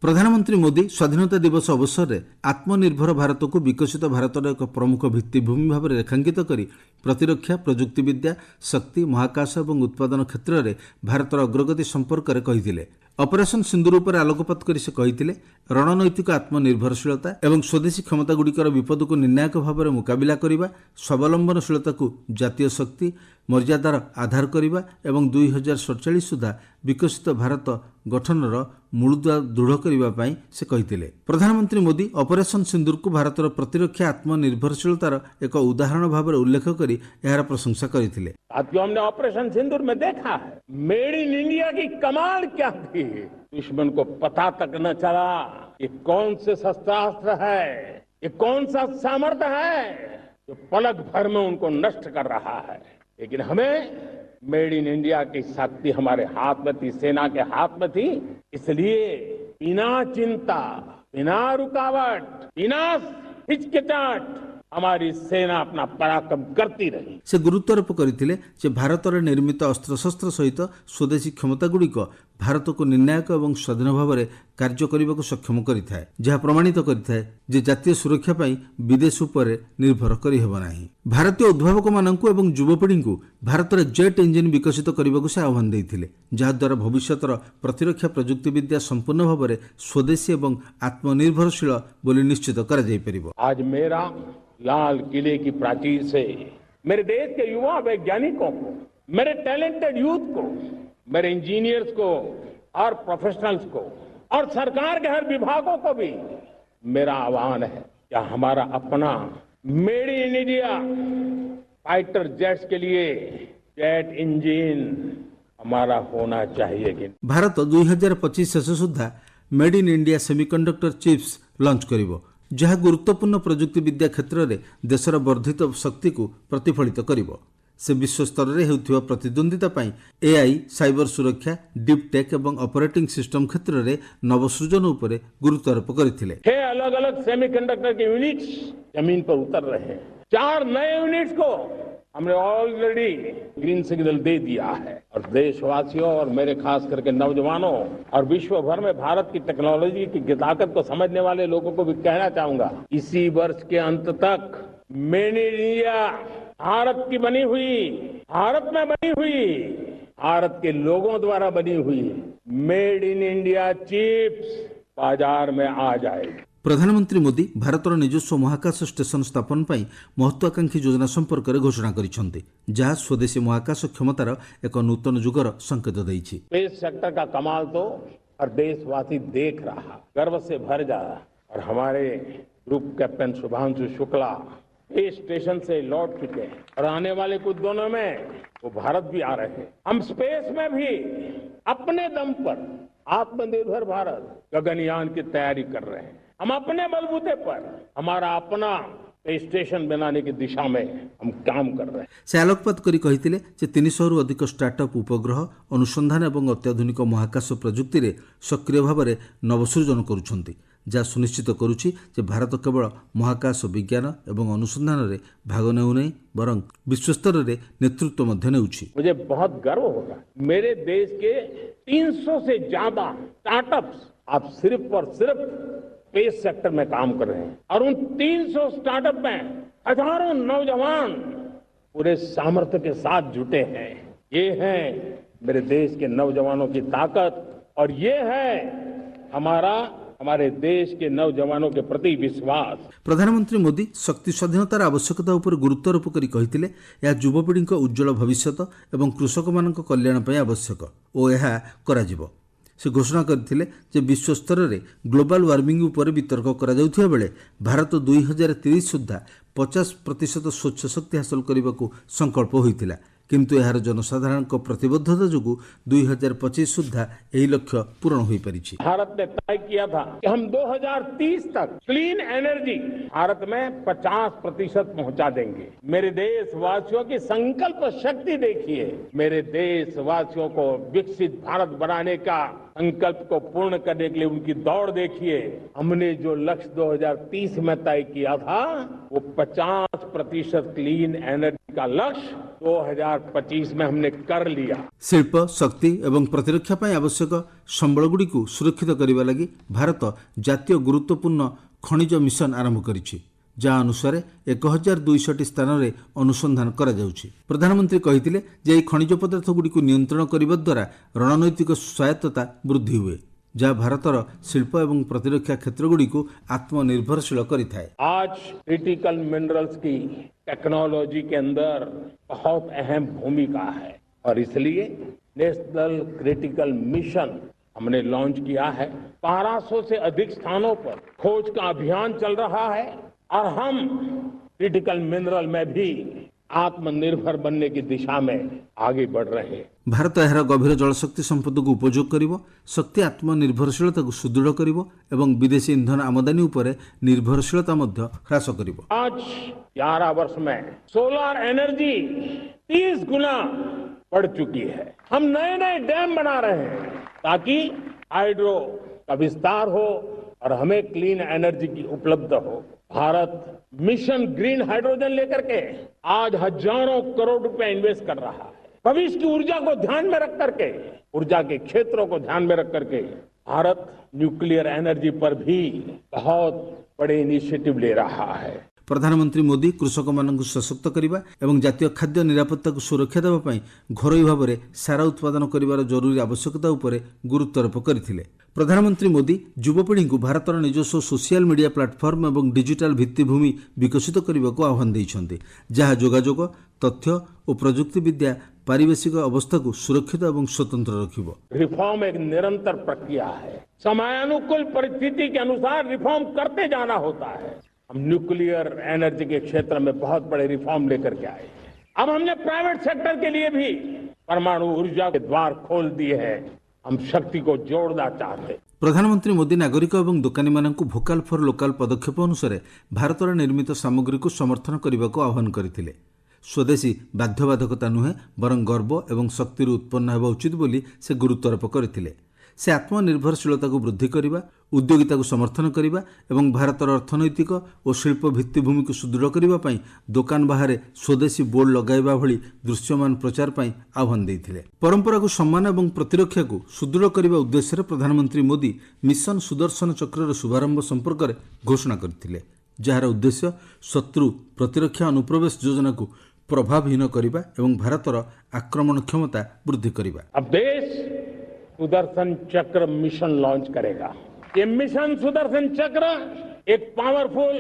प्रधानमंत्री मोदी स्वाधीनता दिवस अवसर में आत्मनिर्भर भारत को विकसित भारतर एक प्रमुख भित्तिभूमि भाव में रेखांकित कर प्रतिरक्षा प्रजुक्तिविद्या शक्ति महाकाश और उत्पादन क्षेत्र में भारतर अग्रगति संपर्क में कही ऑपरेशन सिंदूर पर आलोकपात कर से कही रणनैतिक आत्मनिर्भरशीलता और स्वदेशी क्षमतागुड़िकर विपद को निर्णायक भाव में मुकाबला करने स्वावलंबनशीलता को जातीय शक्ति मर्यादार आधार करने और 2047 सुधा विकसित भारत गठनर मूलदुआ दृढ़ करने से कही प्रधानमंत्री मोदी ऑपरेशन सिंदूर को भारतर प्रतिरक्षा आत्मनिर्भरशीलतार एक उदाहरण भाव में उल्लेख कर यार प्रशंसा करते। साथियों, हमने ऑपरेशन सिंदूर में देखा है मेड इन इंडिया की कमाल क्या थी। दुश्मन को पता तक न चला ये कौन से शस्त्रास्त्र है, ये कौन सा सामर्थ्य है जो पलक भर में उनको नष्ट कर रहा है। लेकिन हमें मेड इन इंडिया की शक्ति हमारे हाथ में थी, सेना के हाथ में थी, इसलिए बिना चिंता, बिना रुकावट, बिना हिचकिचाहट हमारी सेना अपना पराक्रम करती रही। से गुरुत्वारोप करते भारत में निर्मित अस्त्रशस्त्र सहित स्वदेशी क्षमतागुड़िक भारत को निर्णायक और स्वाधीन भाव में कार्य करने को सक्षम करिଥାଏ, जहाँ प्रमाणित करिଥାଏ जे जातीय सुरक्षा पाई विदेश उपर निर्भर करिहेब नाही। भारतीय उद्भावक माननकु एवं युवपीढ़ी को भारत में जेट इंजिन विकसित करने को से आह्वान देते, जहाद्वारा भविष्यतर प्रतिरक्षा प्रजुक्तिविद्या संपूर्ण भाव में स्वदेशी और आत्मनिर्भरशील बोली निश्चित करा जाई परिबो। आज मेरा लाल किले की प्राचीर से मेरे देश के युवा वैज्ञानिकों को, मेरे टैलेंटेड यूथ को, मेरे इंजीनियर्स को और प्रोफेशनल्स को और सरकार के हर विभागों को भी मेरा आह्वान है क्या हमारा अपना made in India fighter jets के लिए जेट इंजिन हमारा होना चाहिए कि भारत 2025 शेष सुधा made in India semiconductor chips launch करिवो, जहाँ गुरुत्वपूर्ण प्रजुक्तिविद्या क्षेत्र में देशर वर्धित शक्ति को प्रतिफलित करिवो। से विश्व स्तर में होउथिबा प्रतिद्वंदिता पाई एआई, साइबर सुरक्षा, डीप टेक और ऑपरेटिंग सिस्टम क्षेत्र में नवसृजन उपरे गुरुत्वारोप करथिले। 6 अलग-अलग सेमीकंडक्टर के यूनिट्स जमीन पर उतर रहे हैं। 4 नए यूनिट्स को हमने ऑलरेडी ग्रीन सिग्नल दे दिया है और देशवासियों और मेरे खास करके नौजवानों और विश्व भर में भारत की टेक्नोलॉजी की ताकत को समझने वाले लोगों को भी कहना चाहूंगा, इसी वर्ष के अंत तक मेड इन इंडिया भारत की बनी हुई, भारत में बनी हुई, भारत के लोगों द्वारा बनी हुई मेड इन इंडिया चिप्स बाजार में आ जाएगी। प्रधानमंत्री मोदी भारतर निजस्व महाकाश स्टेशन स्थापन पर महत्वाकांक्षी योजना संपर्क में घोषणा करिसेंति, जहाँ स्वदेशी महाकाश क्षमतार एक नूतन युगर संकेत देइछि। स्पेस सेक्टर का कमाल तो हर देशवासी देख रहा, गर्व से भर जा रहा। और हमारे group captain Shubhanshu Shukla space station से लौट चुके हैं और आने वाले कुछ दिनों में वो भारत भी आ रहे हैं। हम स्पेस में भी अपने दम पर आत्मनिर्भर भारत गगनयान की तैयारी कर रहे हैं। हम अपने बलबूते पर हमारा अपना स्टेशन बनाने की दिशा में हम काम कर रहे हैं। से आलोकपात करी कहिथिले जे 300 रु अधिक स्टार्टअप उपग्रह अनुसंधान और अत्याधुनिक महाकाश प्रजुक्ति रे सक्रिय भाव में नवसृजन करुछंती, जहाँ सुनिश्चित करुछि जे भारत केवल महाकाश विज्ञान और अनुसंधान रे भाग नेउ नहीं बरं विश्वस्तर रे नेतृत्व मध्य नेउछि। मुझे बहुत गर्व होगा मेरे देश के 300 से ज्यादा स्टार्टअप्स आप सिर्फ और सिर्फ स्पेस सेक्टर में काम कर रहे हैं और उन 300 स्टार्टअप में हजारों नौजवान पूरे सामर्थ्य के साथ जुटे हैं। ये है मेरे देश के नौजवानों की ताकत और ये है हमारे देश के नौजवानों के प्रति विश्वास। प्रधानमंत्री मोदी शक्ति स्वाधीनतार आवश्यकता उपर गुरुत्वारोप करी कहिथिले या युवपीढ़ी उज्जवल भविष्यत और कृषक मानक कल्याण पई आवश्यक और यह कराजिबो। से घोषणा करथिले जे विश्व स्तर में ग्लोबल वार्मिंग उपर वितर्क करा जाउथिबा बेले भारत 2030 सुधा 50% स्वच्छ शक्ति हासिल करने को संकल्प होइतिला, किंतु यार जनसाधारण प्रतिबद्धता जो 2025 सुधा यही लक्ष्य पूर्ण हो पारिछि। भारत ने तय किया था कि हम 2030 तक क्लीन एनर्जी भारत में 50% पहुंचा देंगे। मेरे देशवासियों की संकल्प शक्ति देखिए, मेरे देशवासियों को विकसित भारत बनाने का संकल्प को पूर्ण करने के लिए उनकी दौड़ देखिए। हमने जो लक्ष्य 2030 में तय किया था वो 50% क्लीन एनर्जी का लक्ष्य 2025 में हमने कर लिया। ଶିଳ୍ପ ଶକ୍ତି ଏବଂ ପ୍ରତିରକ୍ଷା ପାଇଁ ଆବଶ୍ୟକ ସମ୍ବଳଗୁଡ଼ିକୁ ସୁରକ୍ଷିତ କରିବା ଲାଗି ଭାରତ ଜାତୀୟ ଗୁରୁତ୍ୱପୂର୍ଣ୍ଣ ଖଣିଜ ମିଶନ ଆରମ୍ଭ କରିଛି, ଯାହା ଅନୁସାରେ 1200ଟି ସ୍ଥାନରେ ଅନୁସନ୍ଧାନ କରାଯାଉଛି। ପ୍ରଧାନମନ୍ତ୍ରୀ କହିଥିଲେ ଯେ ଏହି ଖଣିଜ ପଦାର୍ଥଗୁଡ଼ିକୁ ନିୟନ୍ତ୍ରଣ କରିବା ଦ୍ୱାରା ରଣନୈତିକ ସ୍ୱାୟତ୍ତତା ବୃଦ୍ଧି ହୁଏ, ଯାହା ଭାରତର ଶିଳ୍ପ ଏବଂ ପ୍ରତିରକ୍ଷା କ୍ଷେତ୍ରଗୁଡ଼ିକୁ ଆତ୍ମନିର୍ଭରଶୀଳ କରିଥାଏ। आज क्रिटिकल मिनरल्स की टेक्नोलॉजी के अंदर बहुत अहम भूमिका है और इसलिए नेशनल क्रिटिकल मिशन हमने लॉन्च किया है। 1200 से अधिक स्थानों पर खोज का अभियान चल रहा है और हम क्रिटिकल मिनरल में भी आत्मनिर्भर बनने की दिशा में आगे बढ़ रहे हैं। ଭାରତ ଏହାର ଗଭୀର ଜଳଶକ୍ତି ସମ୍ପଦକୁ ଉପଯୋଗ କରିବ, ଶକ୍ତି ଆତ୍ମନିର୍ଭରଶୀଳତାକୁ ସୁଦୃଢ଼ କରିବ ଏବଂ ବିଦେଶୀ ଇନ୍ଧନ ଆମଦାନୀ ଉପରେ ନିର୍ଭରଶୀଳତା ମଧ୍ୟ ହ୍ରାସ କରିବ। आज 11 वर्ष में सोलर एनर्जी 30 गुना बढ़ चुकी है। हम नए नए डैम बना रहे हैं ताकि हाइड्रो का विस्तार हो और हमें क्लीन एनर्जी की उपलब्ध हो। भारत मिशन ग्रीन हाइड्रोजन लेकर के आज हजारों करोड़ रुपए इन्वेस्ट कर रहा है। भविष्य की ऊर्जा को ध्यान में रख करके, ऊर्जा के क्षेत्रों को ध्यान में रख करके भारत न्यूक्लियर एनर्जी पर भी बहुत बड़े इनिशिएटिव ले रहा है। ପ୍ରଧାନମନ୍ତ୍ରୀ ମୋଦି କୃଷକମାନଙ୍କୁ ସଶକ୍ତ କରିବା ଏବଂ ଜାତୀୟ ଖାଦ୍ୟ ନିରାପତ୍ତାକୁ ସୁରକ୍ଷା ଦେବା ପାଇଁ ଘରୋଇ ଭାବରେ ସାର ଉତ୍ପାଦନ କରିବାର ଜରୁରୀ ଆବଶ୍ୟକତା ଉପରେ ଗୁରୁତ୍ୱାରୋପ କରିଥିଲେ। ପ୍ରଧାନମନ୍ତ୍ରୀ ମୋଦି ଯୁବପିଢ଼ିଙ୍କୁ ଭାରତର ନିଜସ୍ୱ ସୋସିଆଲ ମିଡିଆ ପ୍ଲାଟଫର୍ମ ଏବଂ ଡିଜିଟାଲ ଭିତ୍ତିଭୂମି ବିକଶିତ କରିବାକୁ ଆହ୍ୱାନ ଦେଇଛନ୍ତି, ଯାହା ଯୋଗାଯୋଗ, ତଥ୍ୟ ଓ ପ୍ରଯୁକ୍ତି ବିଦ୍ୟା ପାରିବେଶିକ ଅବସ୍ଥାକୁ ସୁରକ୍ଷିତ ଏବଂ ସ୍ୱତନ୍ତ୍ର ରଖିବ। रिफॉर्म एक निरंतर प्रक्रिया है। समयानुकूल परिस्थिति के अनुसार रिफॉर्म करते जाना होता है। हम न्यूक्लियर एनर्जी के क्षेत्र में बहुत बड़े रिफॉर्म लेकर के आए। अब हमने प्राइवेट सेक्टर के लिए भी परमाणु ऊर्जा के द्वार खोल दिए हैं। हम शक्ति को जोड़ना चाहते हैं। ପ୍ରଧାନମନ୍ତ୍ରୀ ମୋଦି ନାଗରିକ ଏବଂ ଦୋକାନୀମାନଙ୍କୁ ଭୋକାଲ ଫର ଲୋକାଲ ପଦକ୍ଷେପ ଅନୁସାରେ ଭାରତରେ ନିର୍ମିତ ସାମଗ୍ରୀକୁ ସମର୍ଥନ କରିବାକୁ ଆହ୍ୱାନ କରିଥିଲେ। ସ୍ୱଦେଶୀ ବାଧ୍ୟବାଧକତା ନୁହେଁ, ବରଂ ଗର୍ବ ଏବଂ ଶକ୍ତିରୁ ଉତ୍ପନ୍ନ ହେବା ଉଚିତ ବୋଲି ସେ ଗୁରୁତ୍ୱାରୋପ କରିଥିଲେ। ସେ ଆତ୍ମନିର୍ଭରଶୀଳତାକୁ ବୃଦ୍ଧି କରିବା, ଉଦ୍ୟୋଗିତାକୁ ସମର୍ଥନ କରିବା ଏବଂ ଭାରତର ଅର୍ଥନୈତିକ ଓ ଶିଳ୍ପ ଭିତ୍ତିଭୂମିକୁ ସୁଦୃଢ଼ କରିବା ପାଇଁ ଦୋକାନ ବାହାରେ ସ୍ୱଦେଶୀ ବୋର୍ଡ ଲଗାଇବା ଭଳି ଦୃଶ୍ୟମାନ ପ୍ରଚାର ପାଇଁ ଆହ୍ୱାନ ଦେଇଥିଲେ। ପରମ୍ପରାକୁ ସମ୍ମାନ ଏବଂ ପ୍ରତିରକ୍ଷାକୁ ସୁଦୃଢ଼ କରିବା ଉଦ୍ଦେଶ୍ୟରେ ପ୍ରଧାନମନ୍ତ୍ରୀ ମୋଦି ମିଶନ ସୁଦର୍ଶନ ଚକ୍ରର ଶୁଭାରମ୍ଭ ସମ୍ପର୍କରେ ଘୋଷଣା କରିଥିଲେ, ଯାହାର ଉଦ୍ଦେଶ୍ୟ ଶତ୍ରୁ ପ୍ରତିରକ୍ଷା ଅନୁପ୍ରବେଶ ଯୋଜନାକୁ ପ୍ରଭାବହୀନ କରିବା ଏବଂ ଭାରତର ଆକ୍ରମଣ କ୍ଷମତା ବୃଦ୍ଧି କରିବା। अब देश सुदर्शन चक्र मिशन लॉन्च करेगा। ये मिशन सुदर्शन चक्र एक पावरफुल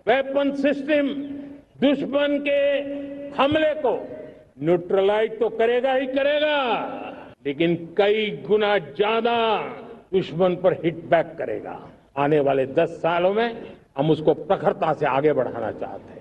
वेपन सिस्टम दुश्मन के हमले को न्यूट्रलाइज तो करेगा ही करेगा, लेकिन कई गुना ज्यादा दुश्मन पर हिट बैक करेगा। आने वाले 10 सालों में हम उसको प्रखरता से आगे बढ़ाना चाहते हैं।